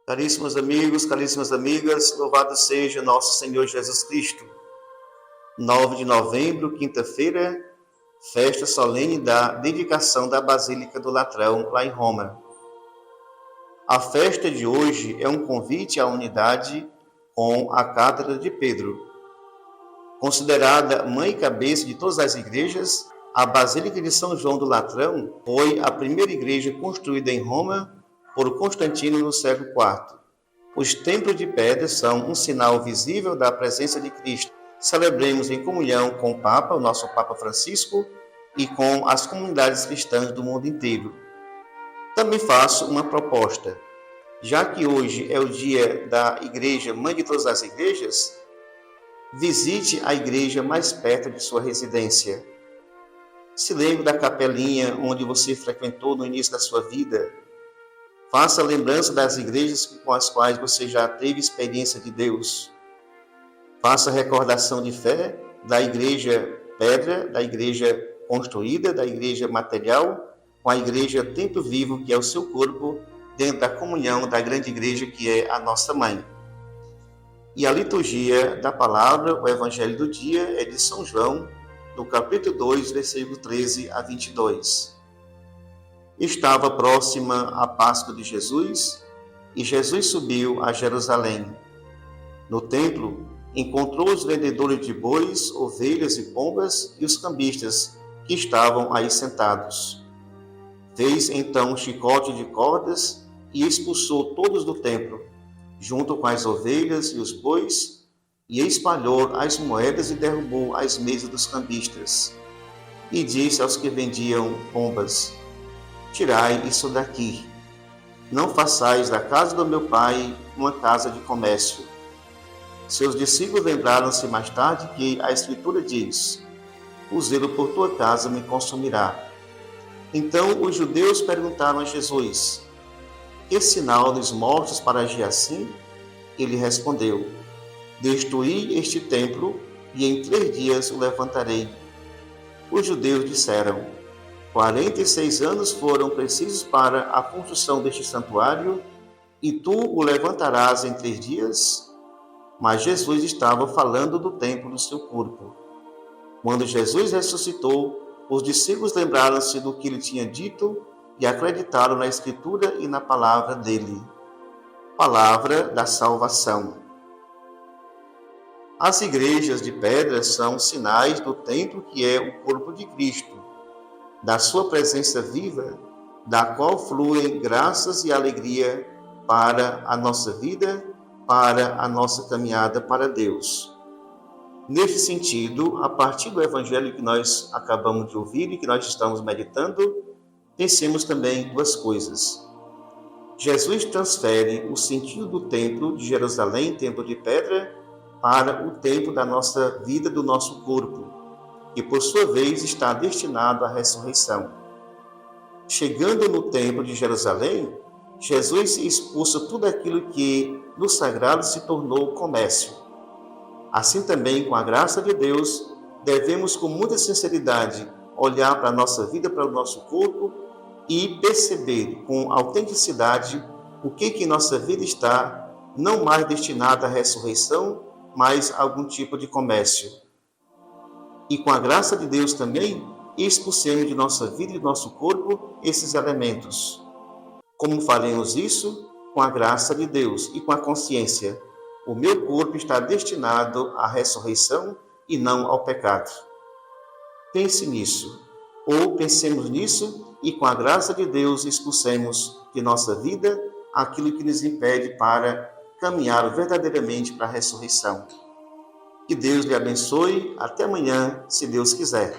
Caríssimos amigos, caríssimas amigas, louvado seja nosso Senhor Jesus Cristo. 9 de novembro, quinta-feira, festa solene da dedicação da Basílica do Latrão, lá em Roma. A festa de hoje é um convite à unidade com a Cátedra de Pedro. Considerada mãe e cabeça de todas as igrejas, a Basílica de São João do Latrão foi a primeira igreja construída em Roma por Constantino no século IV. Os templos de pedra são um sinal visível da presença de Cristo. Celebremos em comunhão com o Papa, o nosso Papa Francisco, e com as comunidades cristãs do mundo inteiro. Também faço uma proposta. Já que hoje é o dia da Igreja Mãe de todas as igrejas, visite a igreja mais perto de sua residência. Se lembre da capelinha onde você frequentou no início da sua vida. Faça lembrança das igrejas com as quais você já teve experiência de Deus. Faça recordação de fé da igreja pedra, da igreja construída, da igreja material, com a igreja templo vivo, que é o seu corpo, dentro da comunhão da grande igreja que é a nossa mãe. E a liturgia da palavra, o evangelho do dia, é de São João, no capítulo 2, versículo 13 a 22. Estava próxima a Páscoa de Jesus, e Jesus subiu a Jerusalém. No templo, encontrou os vendedores de bois, ovelhas e pombas e os cambistas que estavam aí sentados. Fez então um chicote de cordas e expulsou todos do templo, junto com as ovelhas e os bois, e espalhou as moedas e derrubou as mesas dos cambistas. E disse aos que vendiam pombas: Tirai isso daqui. Não façais da casa do meu pai uma casa de comércio. Seus discípulos lembraram-se mais tarde que a Escritura diz: O zelo por tua casa me consumirá. Então os judeus perguntaram a Jesus: Que sinal nos mostras para agir assim? Ele respondeu: Destruí este templo e em 3 dias o levantarei. Os judeus disseram: 46 anos foram precisos para a construção deste santuário, e tu o levantarás em 3 dias? Mas Jesus estava falando do templo do seu corpo. Quando Jesus ressuscitou, os discípulos lembraram-se do que ele tinha dito e acreditaram na Escritura e na palavra dele. Palavra da salvação. As igrejas de pedra são sinais do templo que é o corpo de Cristo, da sua presença viva, da qual fluem graças e alegria para a nossa vida, para a nossa caminhada para Deus. Nesse sentido, a partir do evangelho que nós acabamos de ouvir e que nós estamos meditando, pensemos também 2 coisas. Jesus transfere o sentido do templo de Jerusalém, templo de pedra, para o templo da nossa vida, do nosso corpo, que por sua vez está destinado à ressurreição. Chegando no templo de Jerusalém, Jesus expulsa tudo aquilo que no sagrado se tornou comércio. Assim também, com a graça de Deus, devemos com muita sinceridade olhar para a nossa vida, para o nosso corpo e perceber com autenticidade o que em nossa vida está não mais destinado à ressurreição, mas a algum tipo de comércio. E com a graça de Deus também, expulsemos de nossa vida e do nosso corpo esses elementos. Como faremos isso? Com a graça de Deus e com a consciência. O meu corpo está destinado à ressurreição e não ao pecado. Pense nisso, ou pensemos nisso e com a graça de Deus expulsemos de nossa vida aquilo que nos impede para caminhar verdadeiramente para a ressurreição. Que Deus lhe abençoe. Até amanhã, se Deus quiser.